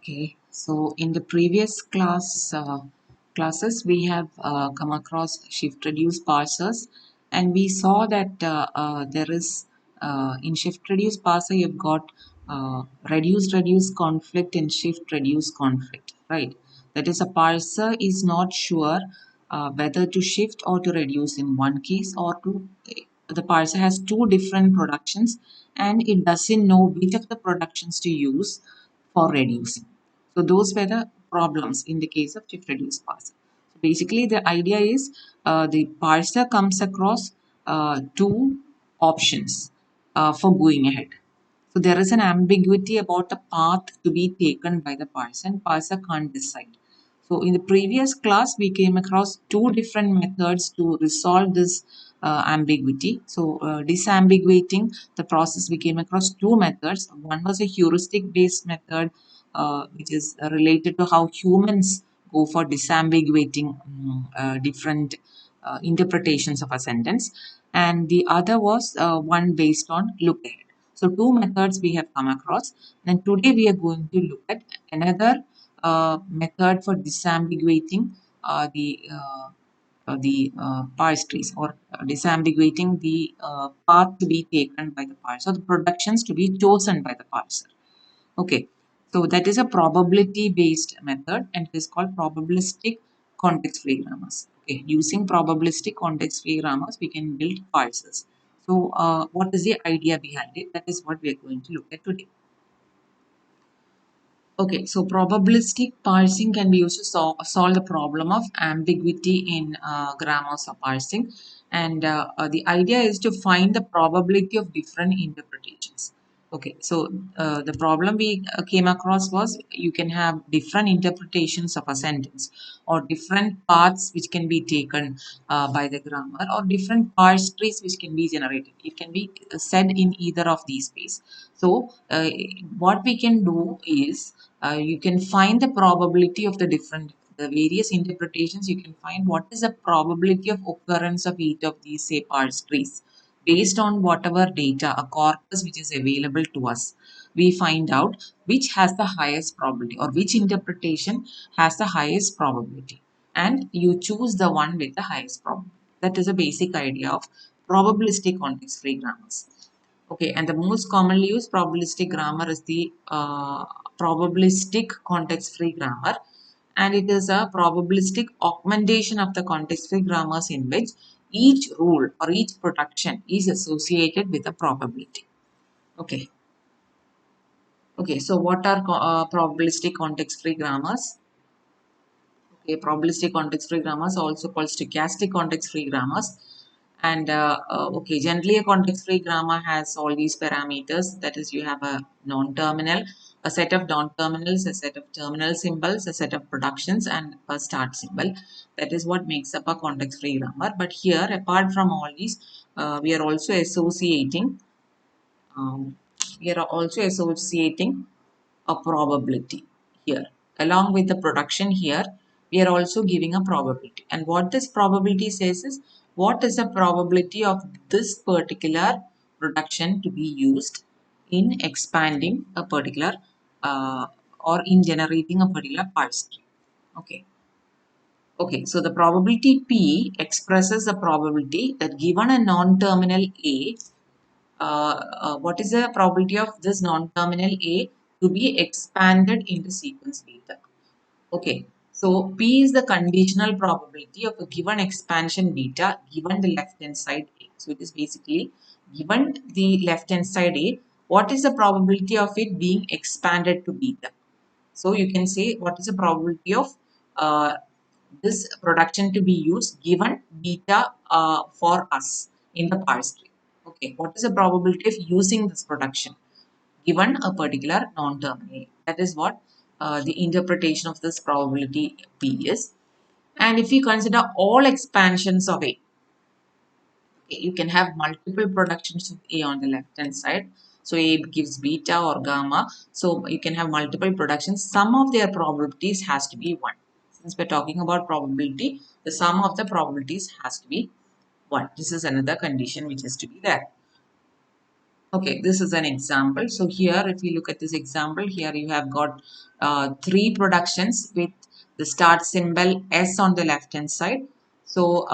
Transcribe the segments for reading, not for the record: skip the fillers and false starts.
Okay, so in the previous classes, we have come across shift reduce parsers, and we saw that there is in shift reduce parser you've got reduce conflict and shift reduce conflict, right? That is, a parser is not sure whether to shift or to reduce in one case, or to the parser has two different productions and it doesn't know which of the productions to use for reducing. So those were the problems in the case of shift reduce parser. So basically, the idea is the parser comes across two options for going ahead. So there is an ambiguity about the path to be taken by the parser, and parser can't decide. So in the previous class, we came across two different methods to resolve this ambiguity. So disambiguating the process, we came across two methods. One was a heuristic based method, which is related to how humans go for disambiguating different interpretations of a sentence. And the other was one based on look ahead. So two methods we have come across. And today we are going to look at another method for disambiguating the parse trees, or disambiguating the path to be taken by the parser, the productions to be chosen by the parser. Okay, so that is a probability based method and it is called probabilistic context free grammars. Okay, using probabilistic context free grammars, we can build parsers. So, what is the idea behind it? That is what we are going to look at today. Okay, so probabilistic parsing can be used to solve the problem of ambiguity in grammars or parsing. And the idea is to find the probability of different interpretations. Okay, so the problem we came across was you can have different interpretations of a sentence, or different paths which can be taken by the grammar, or different parse trees which can be generated. It can be said in either of these ways. So, what we can do is you can find the probability of the various interpretations. You can find what is the probability of occurrence of each of these, say, parse trees, based on whatever data, a corpus which is available to us. We find out which has the highest probability, or which interpretation has the highest probability, and you choose the one with the highest probability. That is a basic idea of probabilistic context free grammars. Okay, and the most commonly used probabilistic grammar is the probabilistic context-free grammar, and it is a probabilistic augmentation of the context-free grammars in which each rule or each production is associated with a probability. Okay. Okay, so what are probabilistic context-free grammars? Okay, probabilistic context-free grammars are also called stochastic context-free grammars. And okay, generally a context-free grammar has all these parameters. That is, you have a non-terminal, a set of non-terminals, a set of terminal symbols, a set of productions, and a start symbol. That is what makes up a context-free grammar. But here, apart from all these, we are also associating. Um, we are also associating a probability here. Along with the production here, we are also giving a probability. And what this probability says is, what is the probability of this particular production to be used in expanding a particular or in generating a particular parse tree. Okay. Okay, so the probability P expresses the probability that given a non-terminal A, what is the probability of this non-terminal A to be expanded into sequence beta? Okay, so P is the conditional probability of a given expansion beta given the left hand side A. So it is basically given the left hand side A, what is the probability of it being expanded to beta? So you can say what is the probability of this production to be used given beta for us in the parse tree. Okay, what is the probability of using this production given a particular non-terminal? That is what the interpretation of this probability P is. And if you consider all expansions of A, okay, you can have multiple productions of A on the left hand side. So A gives beta or gamma. So you can have multiple productions. Sum of their probabilities has to be 1. Since we're talking about probability, the sum of the probabilities has to be 1. This is another condition which is to be there. Okay, this is an example. So here, if you look at this example, here you have got three productions with the start symbol S on the left hand side. So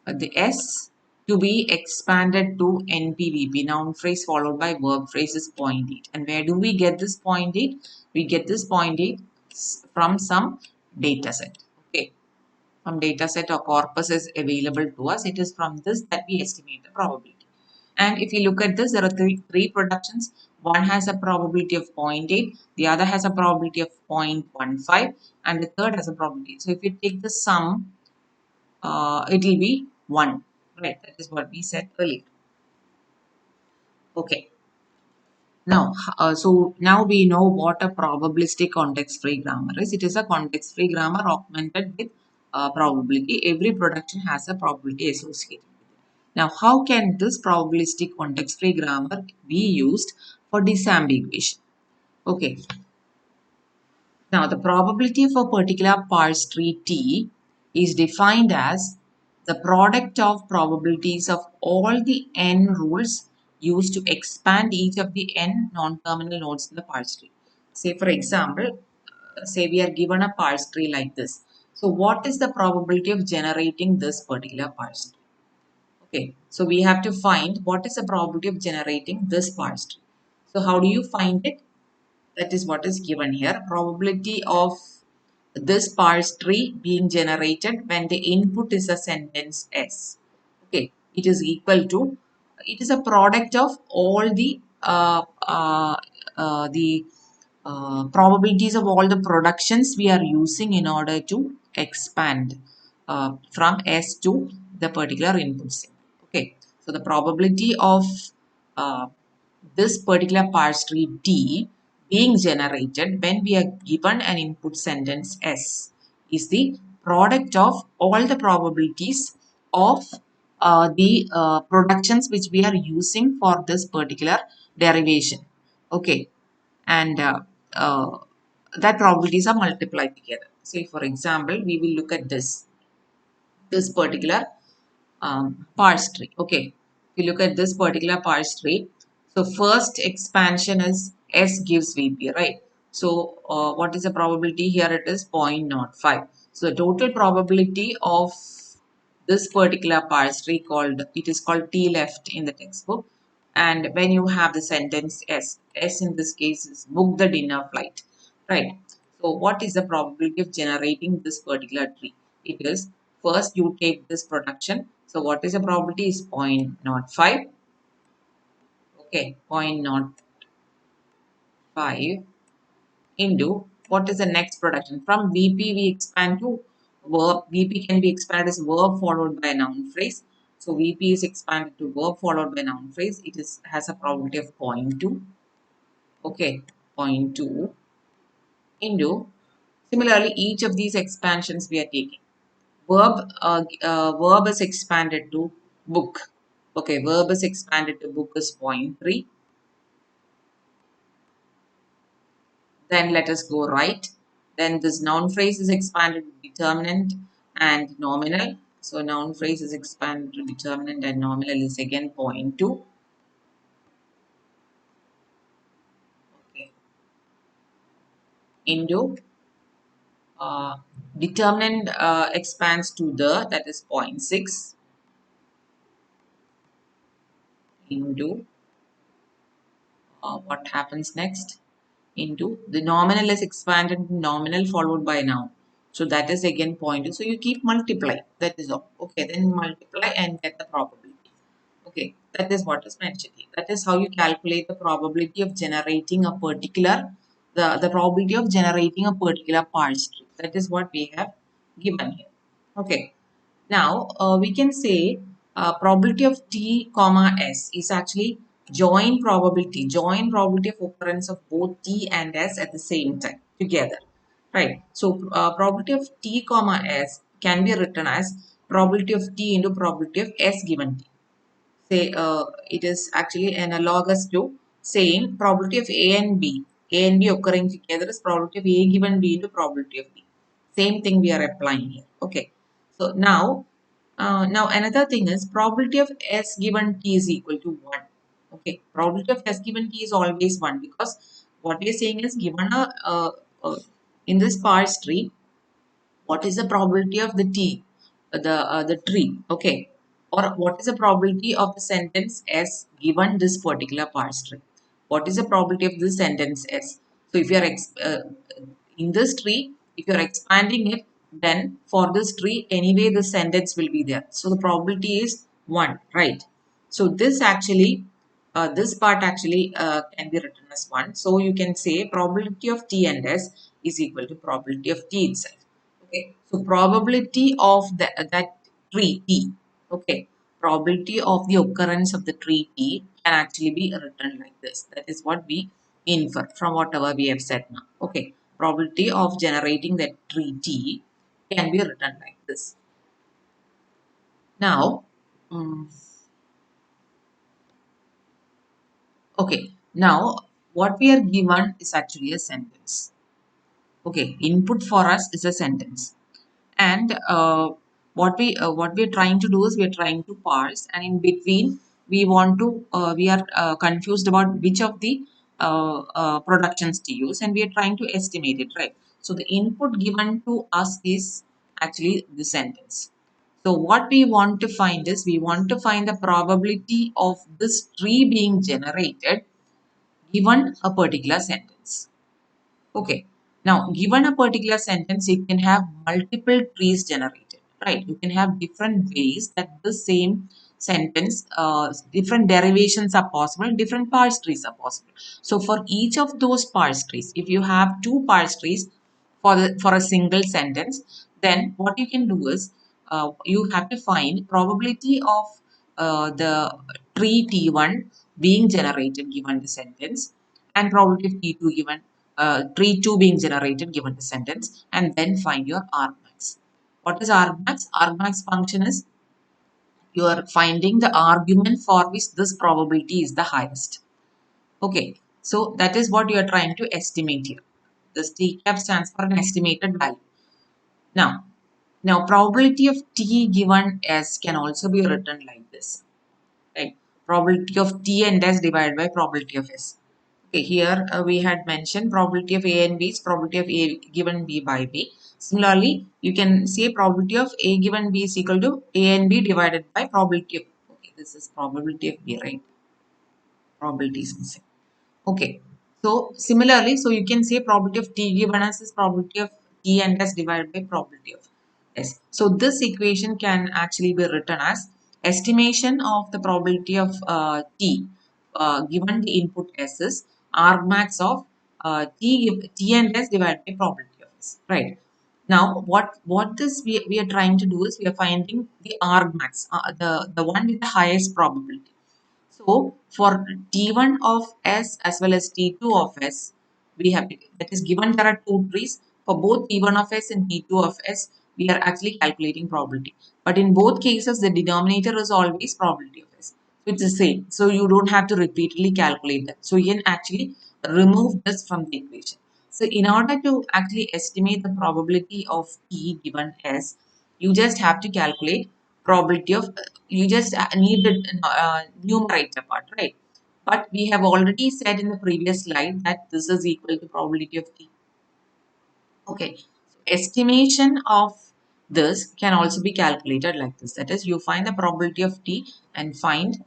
the S to be expanded to NPVP, noun phrase followed by verb phrase is point 8. And where do we get this point 8? We get this point 8 from some data set. Okay, from data set or corpus is available to us. It is from this that we estimate the probability. And if you look at this, there are three productions. One has a probability of 0.8, the other has a probability of 0.15, and the third has a probability. So if you take the sum, it will be 1. Right, that is what we said earlier. Okay. Now, so now we know what a probabilistic context-free grammar is. It is a context-free grammar augmented with probability. Every production has a probability associated. Now, how can this probabilistic context-free grammar be used for disambiguation? Okay, now the probability of a particular parse tree T is defined as the product of probabilities of all the n rules used to expand each of the n non-terminal nodes in the parse tree. Say for example, say we are given a parse tree like this. So what is the probability of generating this particular parse tree? Okay, so we have to find what is the probability of generating this parse tree. So how do you find it? That is what is given here. Probability of this parse tree being generated when the input is a sentence S. Okay, it is equal to, it is a product of all the probabilities of all the productions we are using in order to expand from S to the particular input symbol. Okay, so the probability of uh, this particular parse tree D being generated when we are given an input sentence S is the product of all the probabilities of the productions which we are using for this particular derivation. Okay, and that probabilities are multiplied together. Say for example, we will look at this particular parse tree. Okay, if you look at this particular parse tree, so first expansion is S gives VP, right? So what is the probability here? It is 0.05. So the total probability of this particular parse tree called, it is called T left in the textbook. And when you have the sentence S in this case is book the dinner flight, right? So what is the probability of generating this particular tree? It is first you take this production. So what is the probability is 0.05. Okay, 0.05 into what is the next production. From VP we expand to verb. VP can be expanded as verb followed by a noun phrase. So VP is expanded to verb followed by noun phrase. It is has a probability of 0.2. Okay, zero point 0.2 into, similarly each of these expansions we are taking. Verb is expanded to book. Okay, verb is expanded to book is 0.3. Then let us go right. Then this noun phrase is expanded to determinant and nominal. So noun phrase is expanded to determinant and nominal is again 0.2. Okay. Into determinant expands to the, that is 0.6 into what happens next? Into the nominal is expanded to nominal followed by noun. So that is again 0.2. So you keep multiply. That is all. Okay, then multiply and get the probability. Okay, that is what is mentioned here. That is how you calculate the probability of generating a particular, the probability of generating a particular parse tree. That is what we have given here. Okay. Now, we can say probability of T comma S is actually joint probability of occurrence of both T and S at the same time together, right? So, probability of T comma S can be written as probability of T into probability of S given T. Say, it is actually analogous to saying probability of A and B occurring together is probability of A given B into probability of B. Same thing we are applying here. Okay. So now, now another thing is probability of S given T is equal to 1. Okay, probability of S given T is always 1 because what we are saying is given uh, in this sparse tree, what is the probability of the T, the tree, okay, or what is the probability of the sentence S given this particular parse tree? What is the probability of this sentence S? So if you are in this tree, if you are expanding it, then for this tree anyway the sentence will be there. So the probability is 1, right? So this part actually can be written as 1. So you can say probability of T and S is equal to probability of T itself. Okay, so probability of that tree T, okay, probability of the occurrence of the tree T can actually be written like this. That is what we infer from whatever we have said now. Okay, probability of generating that tree T can be written like this. Now, mm, okay, now what we are given is actually a sentence. Okay, input for us is a sentence. And what we're trying to do is we're trying to parse, and in between we are confused about which of the productions to use, and we are trying to estimate it, right? So the input given to us is actually the sentence. So what we want to find is we want to find the probability of this tree being generated given a particular sentence. Okay. Now, given a particular sentence, you can have multiple trees generated, right? You can have different ways that the same sentence, different derivations are possible, different parse trees are possible. So, for each of those parse trees, if you have two parse trees for a single sentence, then what you can do is you have to find probability of the tree T1 being generated given the sentence, and probability of T2 given tree 2 being generated given the sentence, and then find your argmax. What is argmax? Argmax function is you are finding the argument for which this probability is the highest. Okay, so that is what you are trying to estimate here. This T cap stands for an estimated value. Now, probability of T given S can also be written like this, right? Probability of T and S divided by probability of S. Okay, here we had mentioned probability of A and B is probability of A given B by B. Similarly, you can say probability of A given B is equal to A and B divided by probability of, okay, this is probability of B, right? Probability is missing. Okay. So similarly, so you can say probability of T given as is probability of T and S divided by probability of S. So this equation can actually be written as estimation of the probability of T given the input S is argmax of T and S divided by probability of S. Right. Now, what this we are trying to do is we are finding the argmax, the one with the highest probability. So for T1 of S as well as T2 of S, we have, that is given there are two trees. For both T1 of S and T2 of S, we are actually calculating probability. But in both cases, the denominator is always probability of S. So it's the same. So you don't have to repeatedly calculate that. So you can actually remove this from the equation. So in order to actually estimate the probability of T given S, you just have to calculate probability of, you just need the numerator part, right? But we have already said in the previous slide that this is equal to probability of T. Okay, so estimation of this can also be calculated like this. That is, you find the probability of T and find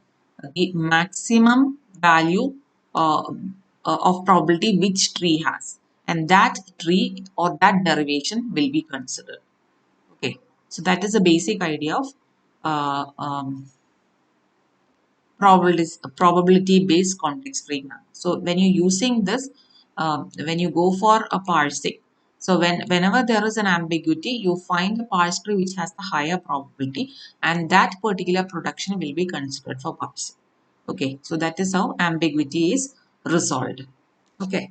the maximum value of probability which tree has, and that tree or that derivation will be considered. Okay, so that is the basic idea of uh, um, probability based context free grammar. So when you're using this, when you go for a parsing, so whenever there is an ambiguity, you find the parse tree which has the higher probability, and that particular production will be considered for parsing. Okay, so that is how ambiguity is resolved. Okay.